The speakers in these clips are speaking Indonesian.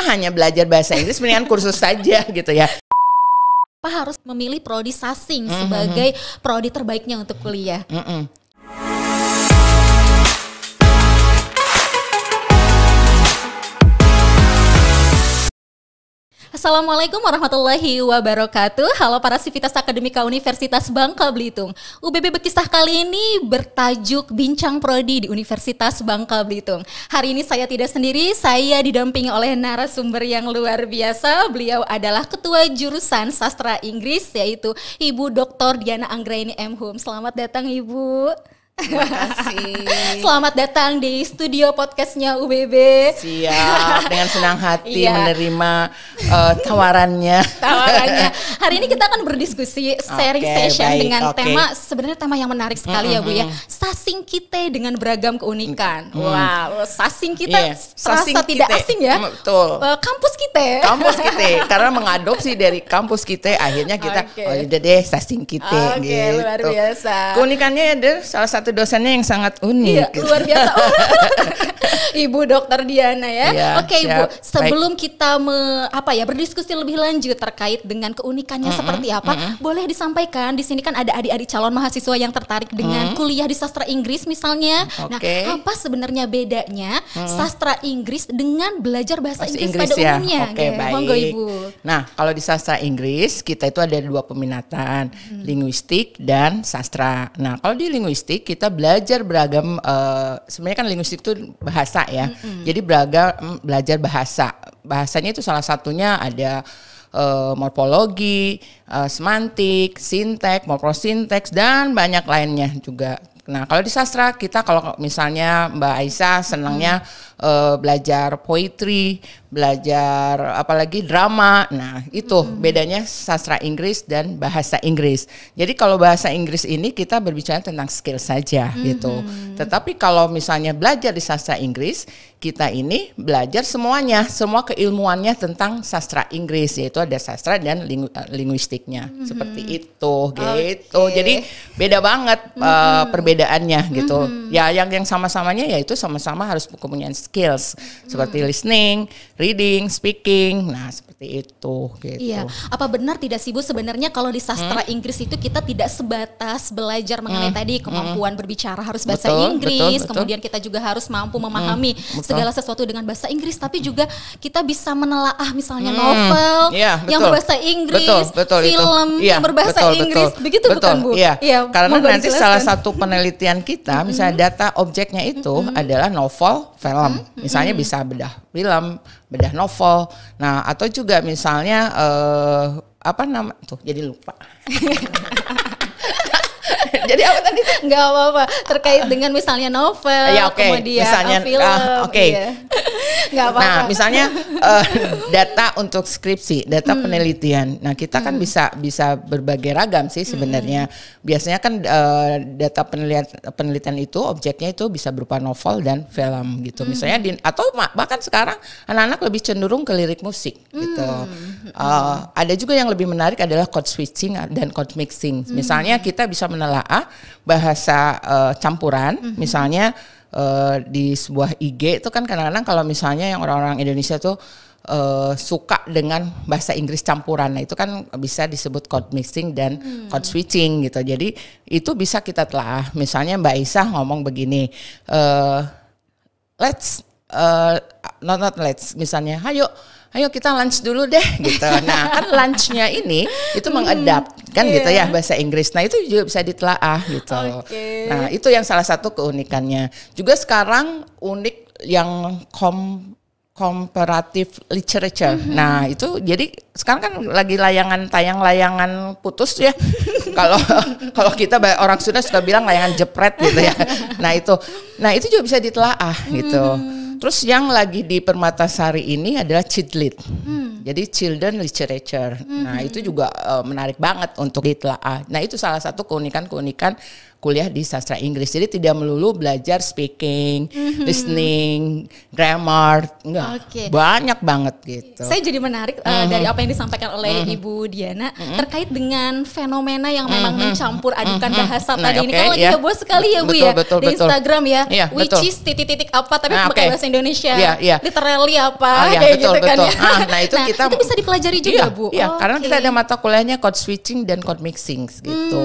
hanya belajar bahasa Inggris, mendingan kursus saja gitu ya. Pak harus memilih prodi Sasing sebagai prodi terbaiknya untuk kuliah. Assalamualaikum warahmatullahi wabarakatuh. Halo para sivitas akademika Universitas Bangka Belitung. UBB Bekisah kali ini bertajuk Bincang Prodi di Universitas Bangka Belitung. Hari ini saya tidak sendiri, saya didampingi oleh narasumber yang luar biasa. Beliau adalah Ketua Jurusan Sastra Inggris, yaitu Ibu Dr. Diana Anggraini M.Hum. Selamat datang Ibu. Terima kasih. Selamat datang di studio podcastnya UBB. Siap, dengan senang hati menerima tawarannya. Hari ini kita akan berdiskusi sharing session dengan tema, sebenarnya tema yang menarik sekali ya Bu ya. Sasing kita dengan beragam keunikan. Wow, sasing kita terasa tidak asing ya. Betul. Kampus kita. Karena mengadopsi dari kampus kita, akhirnya kita oh udah deh sasing kita gitu. Luar biasa. Keunikannya ada salah satu dosennya yang sangat unik. Iya, gitu. Luar biasa. Ibu Dr. Diana ya. Oke Ibu, sebelum kita berdiskusi lebih lanjut terkait dengan keunikannya seperti apa, boleh disampaikan di sini kan ada adik-adik calon mahasiswa yang tertarik dengan kuliah di sastra Inggris misalnya. Nah, apa sebenarnya bedanya sastra Inggris dengan belajar bahasa Inggris pada umumnya? Baik. Monggo Ibu. Nah, kalau di sastra Inggris kita itu ada dua peminatan, linguistik dan sastra. Nah, kalau di linguistik kita belajar beragam, sebenarnya kan linguistik itu bahasa ya. Jadi belajar bahasa. Bahasanya itu salah satunya ada morfologi, semantik, sintek, morfosinteks dan banyak lainnya juga. Nah, kalau di sastra kita, kalau misalnya Mbak Aisyah senangnya belajar poetry, belajar apalagi drama. Nah, itu bedanya sastra Inggris dan bahasa Inggris. Jadi kalau bahasa Inggris ini kita berbicara tentang skill saja gitu. Tetapi kalau misalnya belajar di sastra Inggris, kita ini belajar semuanya, semua keilmuannya tentang sastra Inggris, yaitu ada sastra dan linguistiknya. Seperti itu gitu. Jadi beda banget perbedaannya gitu. Ya yang sama-samanya yaitu sama-sama harus mempunyai skills seperti listening, reading, speaking. Nah, seperti itu gitu. Iya. Apa benar tidak sih Bu sebenarnya kalau di sastra Inggris itu kita tidak sebatas belajar mengenai tadi kemampuan berbicara harus bahasa Inggris, kemudian kita juga harus mampu memahami segala sesuatu dengan bahasa Inggris, tapi juga kita bisa menelaah misalnya novel yang berbahasa Inggris, film yang berbahasa Inggris, begitu bukan Bu? Iya. Karena nanti salah satu penelitian kita, misalnya data objeknya itu adalah novel, film. Misalnya bisa bedah film, bedah novel. Nah, atau juga misalnya jadi lupa. Jadi apa tadi? Nggak apa-apa, terkait dengan misalnya novel, kemudian misalnya, film. Nggak apa-apa. Nah, misalnya data untuk skripsi, data penelitian. Nah, kita kan bisa berbagai ragam sih sebenarnya. Biasanya kan data penelitian itu objeknya itu bisa berupa novel dan film gitu. Misalnya atau bahkan sekarang anak-anak lebih cenderung ke lirik musik gitu. Ada juga yang lebih menarik adalah code switching dan code mixing. Misalnya kita bisa menelaah bahasa campuran, misalnya di sebuah IG itu kan kadang-kadang kalau misalnya yang orang-orang Indonesia tuh suka dengan bahasa Inggris campuran, nah itu kan bisa disebut code mixing dan code switching gitu. Jadi itu bisa kita telah. Misalnya Mbak Aisyah ngomong begini, misalnya ayo kita lunch dulu deh gitu. Nah kan lunchnya ini itu mengadapt kan gitu ya bahasa Inggris. Nah itu juga bisa ditelaah gitu. Nah itu yang salah satu keunikannya. Juga sekarang unik yang comparative literature. Nah itu jadi sekarang kan lagi tayang layangan putus ya. Kalau kita orang Sunda suka bilang layangan jepret gitu ya. Nah itu juga bisa ditelaah gitu. Terus yang lagi di Permatasari ini adalah CHILD. Jadi Children Literature. Nah, itu juga menarik banget untuk ditelaah. Nah, itu salah satu keunikan kuliah di sastra Inggris. Jadi tidak melulu belajar speaking, listening, grammar, enggak. Banyak banget gitu. Saya jadi menarik dari apa yang disampaikan oleh Ibu Diana terkait dengan fenomena yang memang mencampur adukan bahasa tadi ini. Kan lagi heboh sekali ya Bu ya di Instagram ya, which is titik-titik apa tapi pakai bahasa Indonesia, literally apa kayak gitu kan ya. Nah itu kita itu bisa dipelajari juga Bu. Iya, karena kita ada mata kuliahnya code switching dan code mixing gitu.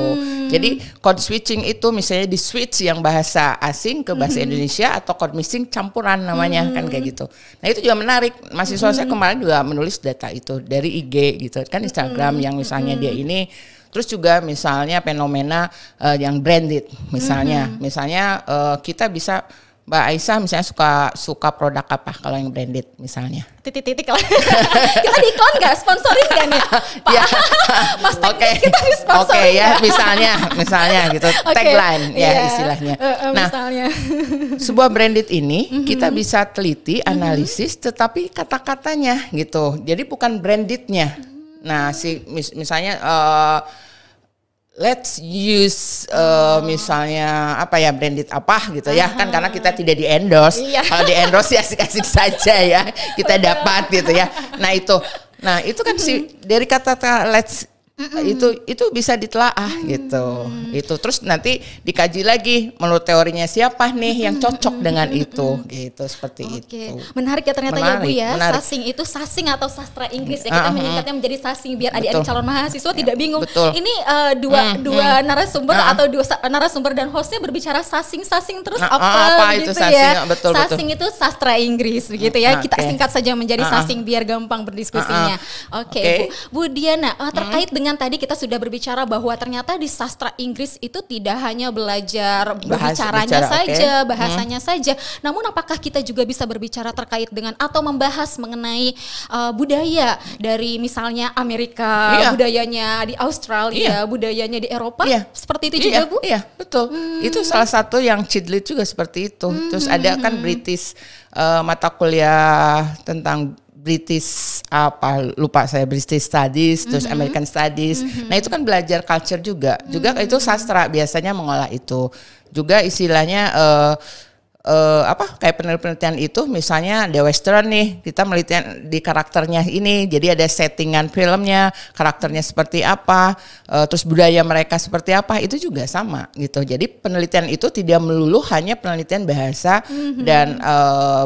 Jadi code switching itu misalnya di switch yang bahasa asing ke bahasa Indonesia, atau code mixing campuran namanya kan kayak gitu. Nah itu juga menarik. Mahasiswa saya kemarin juga menulis data itu dari IG gitu kan, Instagram yang misalnya dia ini. Terus juga misalnya fenomena yang branded misalnya. Misalnya kita bisa, Mbak Aisyah misalnya suka produk apa kalau yang branded misalnya? Titik-titik lah. Kita di iklan nggak? Sponsorin nggak nih? Ya. Mas teknis kita di sponsorin. Oke ya, misalnya gitu, tagline ya istilahnya. Nah, misalnya. Sebuah branded ini kita bisa teliti, analisis, tetapi kata-katanya gitu. Jadi bukan brandednya. Nah, misalnya let's use misalnya apa ya, branded apa gitu ya kan, karena kita tidak di endorse. Kalau di endorse ya asik-asik saja ya kita dapat gitu ya. Nah itu kan dari kata-kata let's itu bisa ditelaah gitu. Itu terus nanti dikaji lagi menurut teorinya siapa nih yang cocok dengan itu gitu, seperti itu. Menarik ya ternyata ya Bu ya. Sasing itu sasing atau sastra Inggris ya, kita meningkatnya menjadi sasing biar adik-adik calon mahasiswa tidak bingung. Ini dua narasumber atau dua narasumber dan hostnya berbicara sasing terus apa gitu itu sasing, ya. Betul. Sasing itu sastra Inggris begitu ya. Kita singkat saja menjadi sasing biar gampang berdiskusinya. Bu Diana, terkait dengan tadi kita sudah berbicara bahwa ternyata di sastra Inggris itu tidak hanya belajar berbicaranya saja, bahasanya saja. Namun apakah kita juga bisa berbicara terkait dengan atau membahas mengenai budaya dari misalnya Amerika, budayanya di Australia, budayanya di Eropa, seperti itu juga Bu? Iya, betul. Itu salah satu yang Cidlit juga seperti itu. Terus ada kan British mata kuliah tentang British British Studies, terus American Studies. Nah itu kan belajar culture juga itu sastra biasanya mengolah itu. Juga istilahnya kayak penelitian itu misalnya The Western nih, kita melitian di karakternya ini, jadi ada settingan filmnya, karakternya seperti apa, terus budaya mereka seperti apa, itu juga sama gitu. Jadi penelitian itu tidak melulu hanya penelitian bahasa dan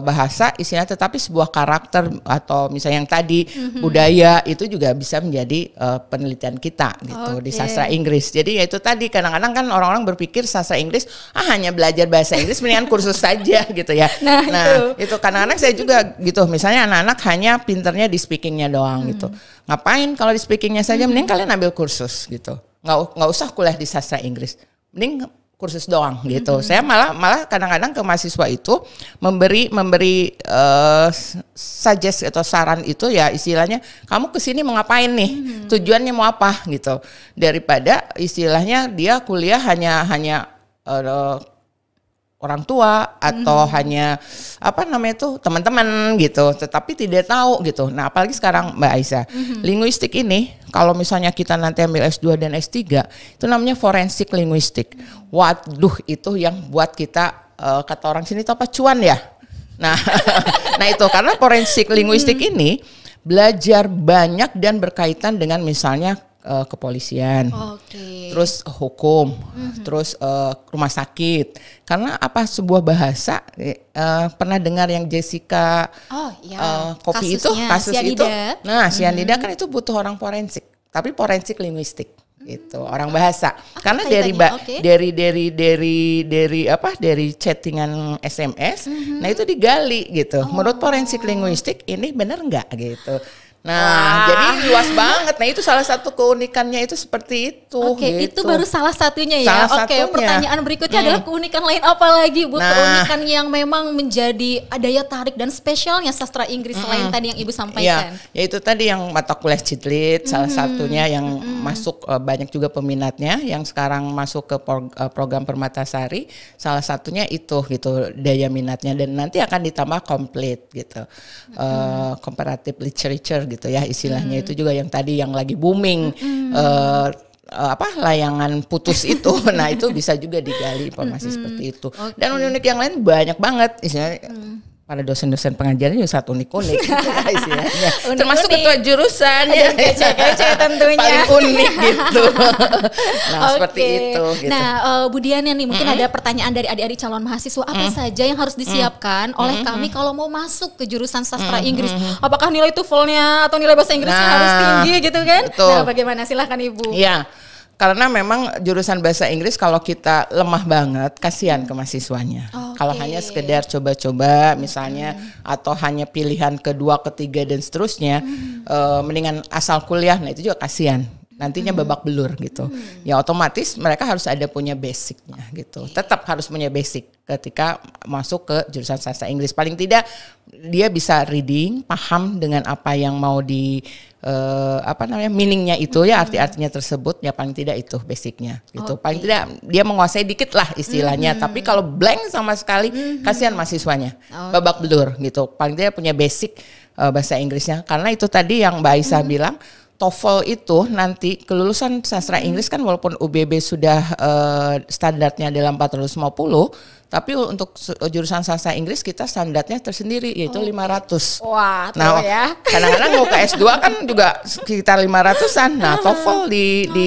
bahasa istilahnya, tetapi sebuah karakter atau misalnya yang tadi budaya itu juga bisa menjadi penelitian kita gitu di sastra Inggris. Jadi ya itu tadi, kadang-kadang kan orang-orang berpikir sastra Inggris hanya belajar bahasa Inggris mendingan kursus saja gitu ya. Nah itu kadang-kadang saya juga gitu, misalnya anak-anak hanya pinternya di speakingnya doang gitu. Ngapain kalau di speakingnya saja, mending kalian ambil kursus gitu. Nggak usah kuliah di sastra Inggris, mending kursus doang gitu. Saya malah kadang-kadang ke mahasiswa itu memberi suggest atau saran itu ya, istilahnya kamu kesini mau ngapain nih, tujuannya mau apa gitu, daripada istilahnya dia kuliah hanya orang tua atau hanya teman-teman gitu, tetapi tidak tahu gitu. Nah apalagi sekarang Mbak Aisyah, linguistik ini kalau misalnya kita nanti ambil S2 dan S3 itu namanya forensik linguistik. Waduh, itu yang buat kita kata orang sini itu apa, cuan ya. Nah itu karena forensik linguistik ini belajar banyak dan berkaitan dengan misalnya kepolisian, terus hukum, terus rumah sakit. Karena sebuah bahasa, pernah dengar yang Jessica kopi itu, kasus Cyanida itu. Nah, cyanida kan itu butuh orang forensik, tapi forensik linguistik gitu, orang bahasa. Karena dari chattingan SMS, nah itu digali gitu. Menurut forensik linguistik ini benar nggak gitu. Nah, jadi luas banget. Nah, itu salah satu keunikannya itu seperti itu. Itu baru salah satunya ya. Pertanyaan berikutnya adalah keunikan lain apa lagi, Bu? Keunikan yang memang menjadi daya tarik dan spesialnya sastra Inggris selain tadi yang Ibu sampaikan. Ya itu tadi yang mata kuliah Cidlit, salah satunya yang masuk banyak juga peminatnya yang sekarang masuk ke program Permatasari. Salah satunya itu gitu, daya minatnya, dan nanti akan ditambah komplit gitu. Comparative literature gitu ya istilahnya, itu juga yang tadi yang lagi booming, layangan putus itu. Nah, itu bisa juga digali informasi seperti itu. Dan unik-unik yang lain banyak banget. Istilahnya para dosen-dosen pengajaran juga satu unik-unik gitu lah istilahnya. Termasuk ketua jurusan ya. Kece-kece tentunya. Paling unik gitu. Nah, seperti itu gitu. Nah, Bu Diana nih mungkin ada pertanyaan dari adik-adik calon mahasiswa, apa saja yang harus disiapkan oleh kami kalau mau masuk ke jurusan sastra Inggris? Apakah nilai TOEFL-nya atau nilai bahasa Inggrisnya harus tinggi gitu kan? Betul. Nah, bagaimana, silahkan Ibu. Iya. Karena memang jurusan bahasa Inggris kalau kita lemah banget, kasihan ke mahasiswanya. Kalau hanya sekedar coba-coba misalnya atau hanya pilihan kedua, ketiga dan seterusnya, mendingan asal kuliah. Nah, itu juga kasihan. Nantinya babak belur gitu. Ya otomatis mereka harus ada punya basicnya gitu. Tetap harus punya basic ketika masuk ke jurusan sastra Inggris. Paling tidak dia bisa reading, paham dengan apa yang mau di meaningnya itu ya, arti-artinya tersebut ya, paling tidak itu basicnya gitu. Paling tidak dia menguasai dikit lah istilahnya. Tapi kalau blank sama sekali kasihan mahasiswanya, babak belur gitu. Paling tidak punya basic bahasa Inggrisnya, karena itu tadi yang Mbak Aisyah bilang, TOEFL itu nanti kelulusan sastra Inggris kan walaupun UBB sudah standarnya adalah 450, tapi untuk jurusan sastra Inggris kita standarnya tersendiri yaitu 500. Wah, tuh nah, ya. Kadang-kadang mau ke S2 kan juga sekitar 500-an. Nah, TOEFL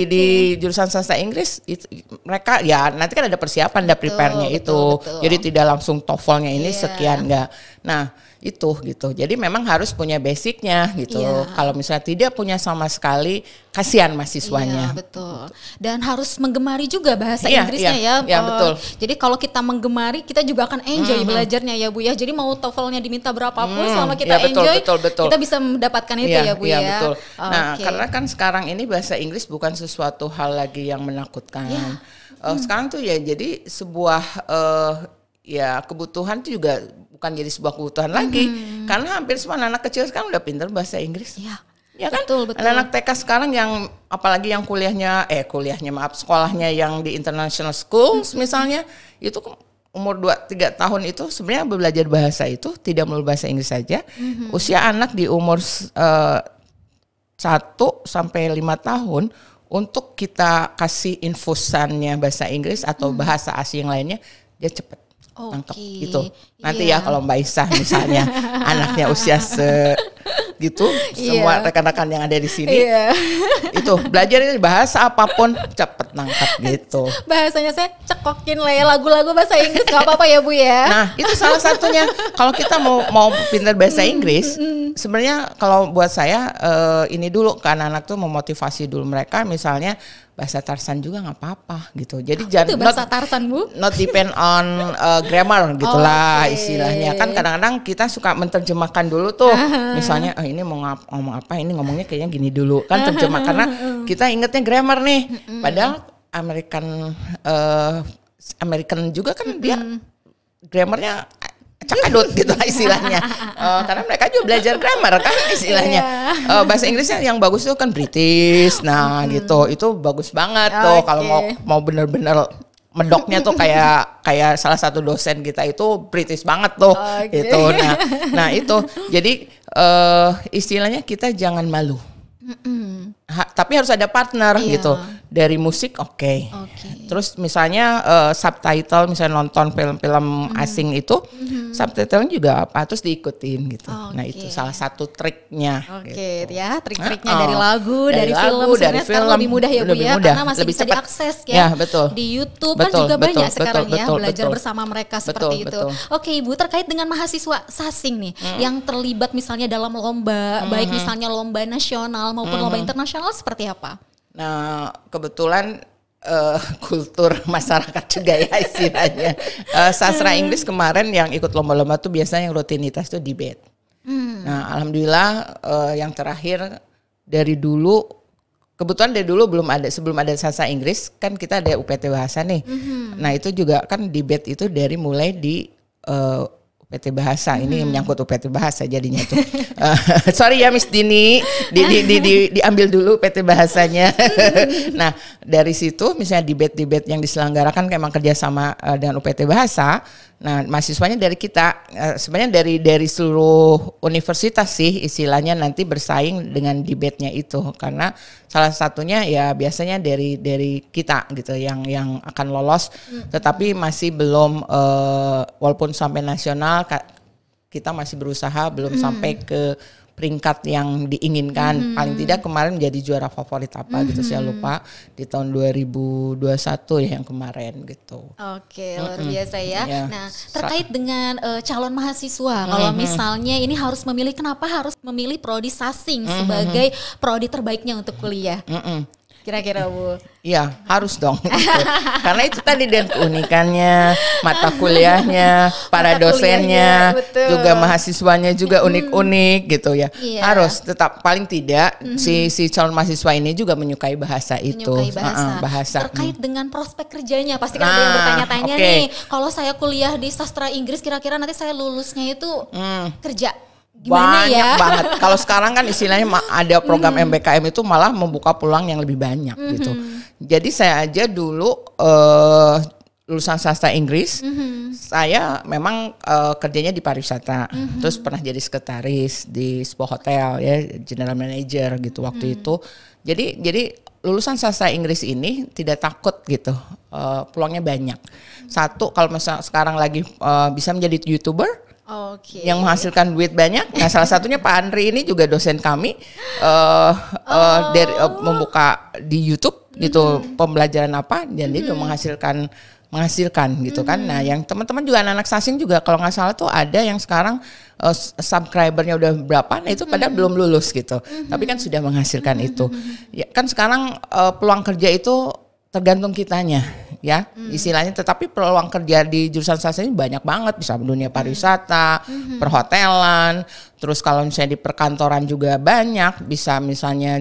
di jurusan sastra Inggris itu, mereka ya nanti kan ada persiapan, ada prepare-nya itu. Betul. Jadi tidak langsung TOEFL-nya ini sekian, enggak. Nah, itu gitu. Jadi memang harus punya basicnya gitu. Kalau misalnya tidak punya sama sekali, kasihan mahasiswanya. Iya, betul. Dan harus menggemari juga bahasa Inggrisnya ya. Iya, betul. Jadi kalau kita menggemari, kita juga akan enjoy belajarnya ya Bu ya. Jadi mau TOEFL-nya diminta berapapun, selama kita enjoy, kita bisa mendapatkan itu ya Bu ya. Betul. Nah, karena kan sekarang ini bahasa Inggris bukan sesuatu hal lagi yang menakutkan. Sekarang tuh ya jadi sebuah kebutuhan itu juga bukan jadi sebuah kebutuhan lagi, karena hampir semua anak kecil sekarang udah pintar bahasa Inggris. Ya kan? Betul. Anak-anak TK sekarang yang apalagi yang sekolahnya yang di international schools misalnya, itu umur 2-3 tahun itu sebenarnya belajar bahasa itu tidak melulu bahasa Inggris saja. Usia anak di umur 1 sampai 5 tahun untuk kita kasih infusannya bahasa Inggris atau bahasa asing lainnya, dia cepat tangkap gitu. Nanti ya kalau Mbak Isah misalnya anaknya usia gitu, semua rekan-rekan yang ada di sini itu belajar bahasa apapun cepet nangkap gitu. Bahasanya saya cekokin lah ya, lagu-lagu bahasa Inggris nggak apa-apa ya Bu ya. Nah, itu salah satunya. Kalau kita mau pintar bahasa Inggris, sebenarnya kalau buat saya ini dulu ke anak-anak tuh memotivasi dulu mereka, misalnya bahasa Tarsan juga nggak apa-apa gitu. Jadi jangan bahasa Tarsan Bu, not depend on grammar gitulah istilahnya. Kan kadang-kadang kita suka menerjemahkan dulu tuh, misalnya ini mau ngomong apa, ini ngomongnya kayaknya gini dulu kan, terjemah karena kita ingetnya grammar nih. Padahal American juga kan dia grammarnya cakadut gitu lah istilahnya. Karena mereka juga belajar grammar kan istilahnya. Bahasa Inggrisnya yang bagus itu kan British. Nah, gitu. Itu bagus banget tuh kalau mau bener-bener medoknya tuh kayak salah satu dosen kita itu British banget tuh gitu. Nah, itu. Jadi istilahnya kita jangan malu. Tapi harus ada partner gitu. Dari musik terus misalnya subtitle, misalnya nonton film-film asing itu subtitle juga apa, terus diikutin gitu. Nah, itu salah satu triknya gitu. Ya, trik-triknya dari lagu, dari film, sebenarnya sekarang lebih mudah ya Bu ya, karena masih bisa diakses ya, di YouTube kan juga banyak sekarang ya, belajar bersama mereka seperti itu. Oke Ibu, terkait dengan mahasiswa Sasing nih yang terlibat misalnya dalam lomba, baik misalnya lomba nasional maupun lomba internasional, seperti apa? Nah, kebetulan kultur masyarakat juga ya istilahnya. Sastra Inggris kemarin yang ikut lomba-lomba tuh biasanya yang rutinitas tuh debate. Nah, alhamdulillah yang terakhir dari dulu, kebetulan dari dulu sebelum ada sastra Inggris kan kita ada UPT bahasa nih. Nah, itu juga kan debate itu dari mulai di UPT bahasa, ini menyangkut UPT bahasa jadinya tuh. Sorry ya Miss Dini, diambil dulu UPT bahasanya. Nah, dari situ misalnya debate yang diselenggarakan memang kerjasama dengan UPT bahasa. Nah, mahasiswanya dari kita, sebenarnya dari seluruh universitas sih istilahnya nanti bersaing dengan debate-nya itu, karena salah satunya ya biasanya dari kita gitu yang akan lolos, tetapi masih belum walaupun sampai nasional kita masih berusaha belum sampai ke peringkat yang diinginkan. Paling tidak kemarin menjadi juara favorit apa gitu saya lupa di tahun 2021 ya yang kemarin gitu. Oke, luar biasa ya. Ya. Nah, terkait dengan calon mahasiswa, kalau misalnya ini harus memilih, kenapa harus memilih prodi Sasing sebagai prodi terbaiknya untuk kuliah? Kira-kira Bu? Iya, harus dong. Gitu. Karena itu tadi dan keunikannya, mata kuliahnya, para dosennya, juga mahasiswanya juga unik-unik gitu ya. Iya. Harus tetap paling tidak si calon mahasiswa ini juga menyukai bahasa itu. Menyukai bahasa. Terkait dengan prospek kerjanya, pasti kan ada yang bertanya-tanya nih, kalau saya kuliah di sastra Inggris, kira-kira nanti saya lulusnya itu kerja gimana banyak ya? banget. Kalau sekarang kan istilahnya ada program MBKM itu malah membuka peluang yang lebih banyak gitu. Jadi saya aja dulu lulusan sastra Inggris, saya memang kerjanya di pariwisata, terus pernah jadi sekretaris di sebuah hotel ya, general manager gitu waktu itu. Jadi lulusan sastra Inggris ini tidak takut gitu, peluangnya banyak. Satu, kalau misalnya sekarang lagi bisa menjadi YouTuber. Yang menghasilkan duit banyak. Nah, salah satunya Pak Andri ini juga dosen kami dari membuka di YouTube gitu pembelajaran apa, dan dia juga menghasilkan gitu kan. Nah, yang teman-teman juga anak-anak Sasing juga kalau nggak salah tuh ada yang sekarang subscribernya udah berapa, nah itu padahal belum lulus gitu. Tapi kan sudah menghasilkan itu. Ya, kan sekarang peluang kerja itu tergantung kitanya ya istilahnya, tetapi peluang kerja di jurusan sastra ini banyak banget, bisa dunia pariwisata, perhotelan, terus kalau misalnya di perkantoran juga banyak, bisa misalnya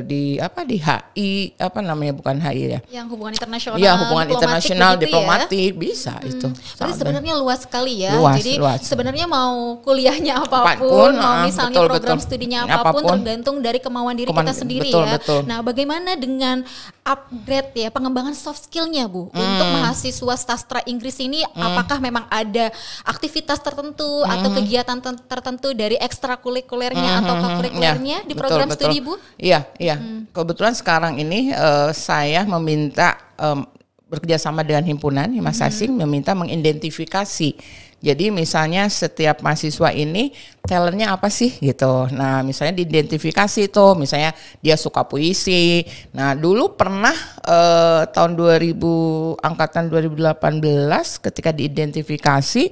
di HI apa namanya, bukan HI ya, yang hubungan internasional, ya hubungan internasional, ya? diplomatik bisa itu. Jadi sebenarnya luas sekali ya. Luas, jadi luas. Sebenarnya mau kuliahnya apapun, mau misalnya program studinya apapun, tergantung dari kemauan diri kita sendiri ya. Betul. Nah, bagaimana dengan upgrade ya, pengembangan soft skillnya Bu untuk mahasiswa sastra Inggris ini? Apakah memang ada aktivitas tertentu atau kegiatan tertentu dari ekstrakurikulernya atau kurikulernya di program studi Bu? Iya. Kebetulan sekarang ini saya meminta bekerja sama dengan himpunan Himas Sasing, meminta mengidentifikasi. Jadi misalnya setiap mahasiswa ini talentnya apa sih gitu. Nah, misalnya diidentifikasi tuh, misalnya dia suka puisi. Nah, dulu pernah tahun 2000 angkatan 2018 ketika diidentifikasi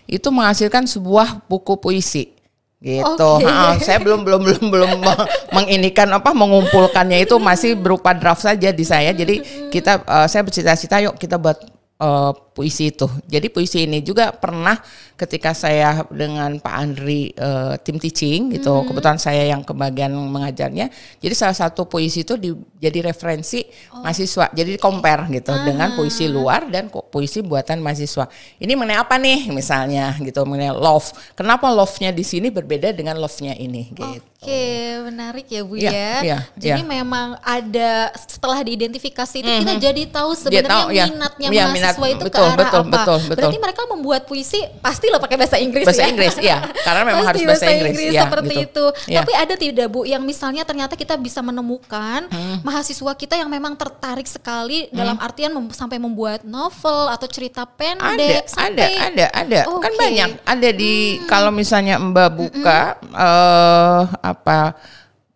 itu menghasilkan sebuah buku puisi. Gitu. Saya belum menginikan mengumpulkannya, itu masih berupa draft saja di saya. Jadi saya bercita-cita yuk kita buat puisi itu. Jadi puisi ini juga pernah ketika saya dengan Pak Andri tim teaching gitu, kebetulan saya yang kebagian mengajarnya. Jadi salah satu puisi itu jadi referensi mahasiswa. Jadi compare gitu dengan puisi luar dan puisi buatan mahasiswa. Ini mengenai apa nih misalnya gitu, mengenai love. Kenapa love-nya di sini berbeda dengan love-nya ini gitu. Oke, menarik ya Bu ya. Jadi memang ada, setelah diidentifikasi itu kita jadi tahu sebenarnya minatnya mahasiswa itu ke arah apa. Berarti mereka membuat puisi pasti lo pakai bahasa Inggris ya? Inggris, iya. Karena memang harus bahasa Inggris ya, seperti gitu. Tapi ada tidak Bu yang misalnya ternyata kita bisa menemukan mahasiswa kita yang memang tertarik sekali dalam artian sampai membuat novel atau cerita pendek? Ada. Kan banyak. Ada di kalau misalnya Mbak buka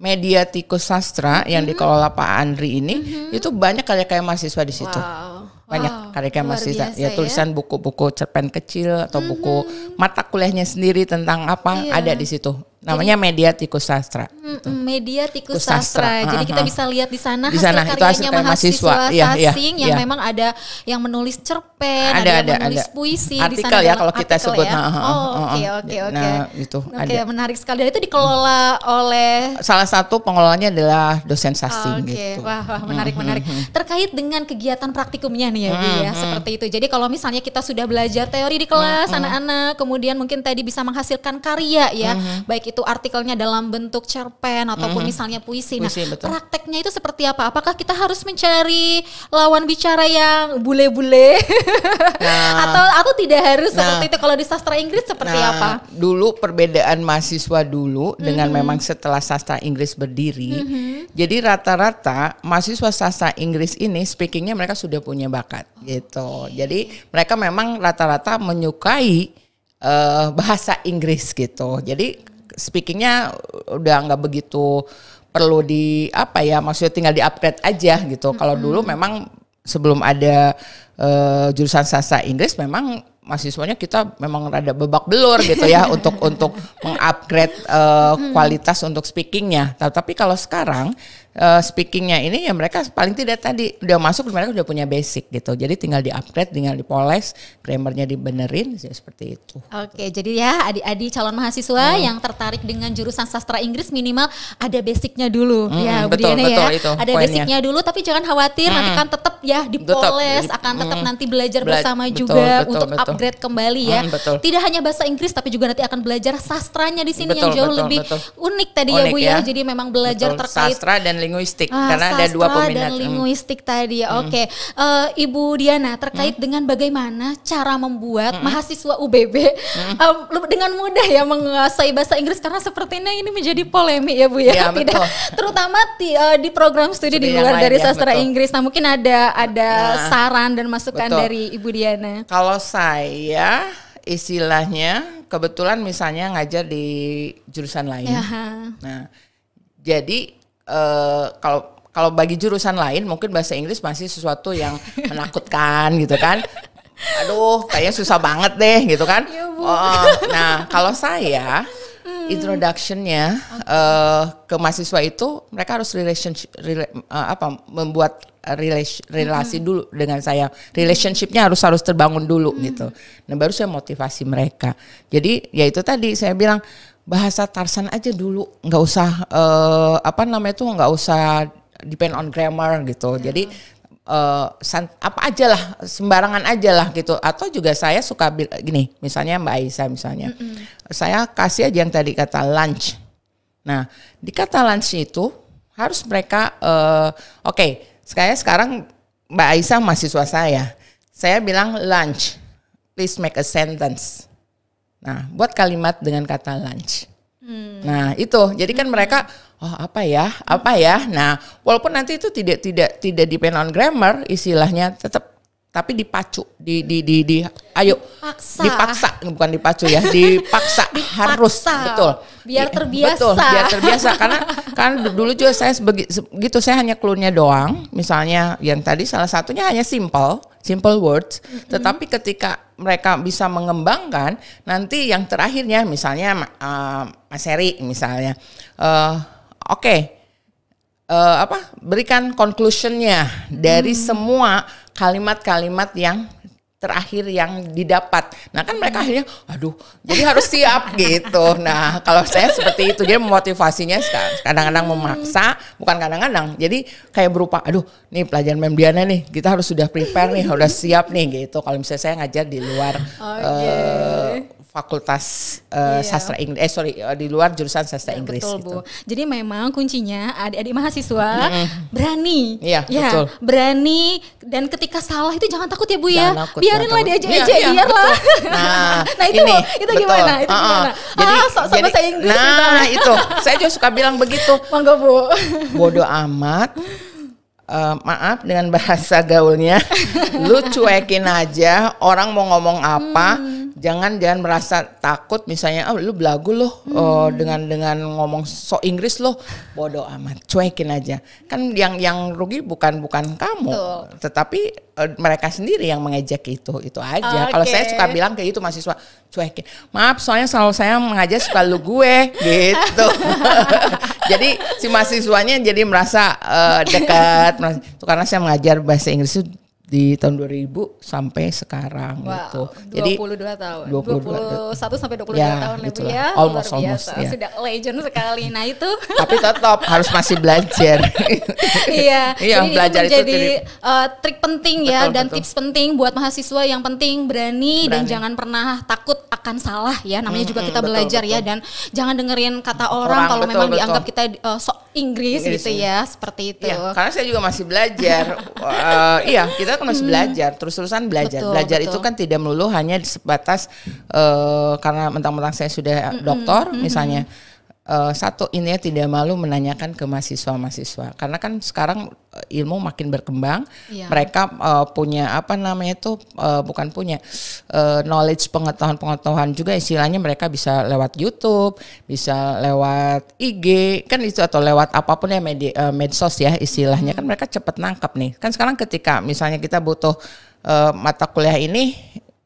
media Tikus Sastra yang dikelola Pak Andri ini, itu banyak karya-karya mahasiswa di situ. Banyak karya-karya mahasiswa ya, tulisan buku-buku cerpen kecil atau buku mata kuliahnya sendiri tentang apa ada di situ. Namanya media Tikus Sastra. Media Tikus Sastra. Jadi kita bisa lihat di sana hasil karyanya mahasiswa Sasing yang memang ada yang menulis cerpen, ada yang menulis puisi, artikel ya kalau kita sebut. Oke. Nah, itu ada. Menarik sekali. Dan itu dikelola oleh salah satu pengelolanya adalah dosen Sasing gitu. Wah, menarik. Terkait dengan kegiatan praktikumnya nih ya Bu ya, seperti itu. Jadi kalau misalnya kita sudah belajar teori di kelas anak-anak, kemudian mungkin tadi bisa menghasilkan karya ya, baik itu artikelnya dalam bentuk cerpen cerpen ataupun misalnya puisi. Nah, betul. prakteknya itu seperti apa? Apakah kita harus mencari lawan bicara yang bule-bule atau tidak harus seperti itu? Kalau di sastra Inggris seperti apa? Dulu perbedaan mahasiswa dulu dengan memang setelah sastra Inggris berdiri. Jadi rata-rata mahasiswa sastra Inggris ini speakingnya mereka sudah punya bakat gitu. Jadi mereka memang rata-rata menyukai bahasa Inggris gitu. Jadi speakingnya udah nggak begitu perlu maksudnya tinggal di-upgrade aja gitu. Kalau dulu memang sebelum ada jurusan sastra Inggris memang mahasiswanya kita memang rada bebak belur gitu ya untuk mengupgrade kualitas untuk speakingnya. Tapi kalau sekarang speakingnya ini ya mereka paling tidak tadi udah masuk mereka udah punya basic gitu. Jadi tinggal di-upgrade, tinggal dipoles, grammarnya dibenerin ya seperti itu. Oke, jadi ya adik-adik calon mahasiswa yang tertarik dengan jurusan sastra Inggris minimal ada basicnya dulu ya Bu Diana ya. Itu ada poinnya. Basicnya dulu tapi jangan khawatir nanti kan tetap ya dipoles, akan tetap nanti belajar bersama juga untuk upgrade kembali ya. Tidak hanya bahasa Inggris tapi juga nanti akan belajar sastranya di sini yang jauh lebih unik tadi ya Bu ya. Jadi memang belajar terkait sastra dan linguistik karena ada dua peminat. Dan linguistik tadi. Oke. Ibu Diana terkait dengan bagaimana cara membuat mahasiswa UBB dengan mudah ya menguasai bahasa Inggris karena sepertinya ini menjadi polemik ya Bu ya. Ya tidak terutama di program studi di luar dari sastra Inggris. Nah, mungkin ada saran dan masukan dari Ibu Diana. Kalau saya istilahnya kebetulan misalnya ngajar di jurusan lain. Nah, jadi kalau bagi jurusan lain mungkin bahasa Inggris masih sesuatu yang menakutkan gitu kan. Aduh, kayaknya susah banget deh gitu kan. Ya, nah, kalau saya introduction-nya ke mahasiswa itu mereka harus membuat relasi dulu dengan saya. Relationship-nya harus terbangun dulu gitu. Nah, baru saya motivasi mereka. Jadi ya itu tadi saya bilang bahasa Tarsan aja dulu, nggak usah nggak usah depend on grammar gitu. Jadi apa aja lah, sembarangan aja lah gitu. Atau juga saya suka gini, misalnya Mbak Aisyah misalnya, saya kasih aja yang tadi kata lunch. Nah di kata lunch itu harus mereka saya sekarang Mbak Aisyah mahasiswa saya bilang lunch, please make a sentence. Nah, buat kalimat dengan kata lunch. Nah, itu. Jadi kan mereka apa ya? Nah, walaupun nanti itu tidak depend on grammar istilahnya tetap tapi dipacu ayo dipaksa bukan dipacu ya, dipaksa harus betul. Biar terbiasa. Betul, biar terbiasa karena dulu juga saya begitu saya hanya clue-nya doang. Misalnya yang tadi salah satunya hanya simple words, tetapi ketika mereka bisa mengembangkan nanti yang terakhirnya misalnya Mas Heri misalnya berikan conclusion-nya dari semua kalimat-kalimat yang terakhir yang didapat. Nah kan mereka akhirnya jadi harus siap gitu. Nah kalau saya seperti itu, jadi memotivasinya kadang-kadang memaksa, bukan kadang-kadang. Jadi kayak berupa nih pelajaran Mem Diana nih, kita harus sudah prepare nih, udah siap nih gitu. Kalau misalnya saya ngajar di luar fakultas sastra Inggris, di luar jurusan sastra Inggris. Betul gitu. Bu. Jadi memang kuncinya adik-adik mahasiswa berani, betul. Berani dan ketika salah itu jangan takut ya Bu ya. Biarinlah dia aja, biarlah. Nah itu gimana? Itu gimana? Jadi, sok bahasa Inggris. Nah itu, saya juga suka bilang begitu. Monggo Bu. Bodoh amat. Maaf dengan bahasa gaulnya, lu cuekin aja orang mau ngomong apa, jangan merasa takut misalnya lu belagu loh dengan ngomong sok Inggris loh, bodoh amat, cuekin aja. Kan yang rugi bukan kamu, tetapi mereka sendiri yang mengejek itu aja. Kalau saya suka bilang kayak gitu mahasiswa, cuekin. Maaf soalnya selalu saya mengajar suka lu gue gitu. Jadi si mahasiswanya jadi merasa dekat. Karena saya mengajar bahasa Inggris itu di tahun 2000 sampai sekarang gitu. Jadi 22 tahun. 21 sampai 22 tahun gitu Ibu ya. Almost ya. Sudah legend sekali. Nah, itu tapi tetap harus masih belajar. Iya. Jadi belajar itu menjadi trik penting ya, dan tips penting buat mahasiswa. Yang penting berani dan jangan pernah takut akan salah ya. Namanya juga kita belajar ya, dan jangan dengerin kata orang kalau memang dianggap kita sok Inggris gitu ya, seperti itu. Ya, karena saya juga masih belajar. Iya, kita kan masih belajar, terus-terusan belajar. Belajar itu kan tidak melulu hanya sebatas karena mentang-mentang saya sudah doktor misalnya. Satu, ini tidak malu menanyakan ke mahasiswa-mahasiswa, karena kan sekarang ilmu makin berkembang. Mereka punya bukan punya knowledge, pengetahuan juga, istilahnya mereka bisa lewat YouTube, bisa lewat IG kan itu, atau lewat apapun ya, medsos ya istilahnya. Kan mereka cepat nangkap nih. Kan sekarang ketika misalnya kita butuh mata kuliah ini,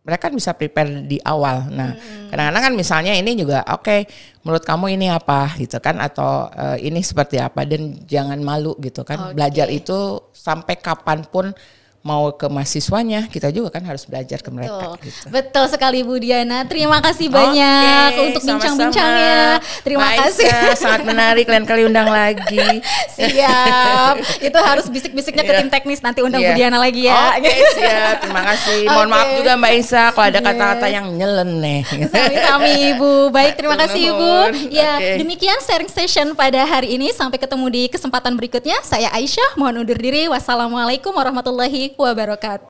mereka kan bisa prepare di awal. Nah, kadang-kadang kan misalnya ini juga oke, menurut kamu ini apa gitu kan, atau ini seperti apa, dan jangan malu gitu kan. Belajar itu sampai kapanpun, mau ke mahasiswanya, kita juga kan harus belajar ke mereka. Gitu. Betul sekali Bu Diana. Terima kasih banyak untuk bincang-bincangnya. Terima kasih. Sangat menarik, lain kali undang lagi. Siap. Itu harus bisik-bisiknya ke tim teknis, nanti undang Bu Diana lagi ya. Siap. Terima kasih. Mohon maaf juga Mbak Isa kalau ada kata-kata yang nyeleneh. Sami-sami Ibu. Baik, terima kasih Ibu. Ya, demikian sharing session pada hari ini. Sampai ketemu di kesempatan berikutnya. Saya Aisyah, mohon undur diri. Wassalamualaikum warahmatullahi wabarakatuh.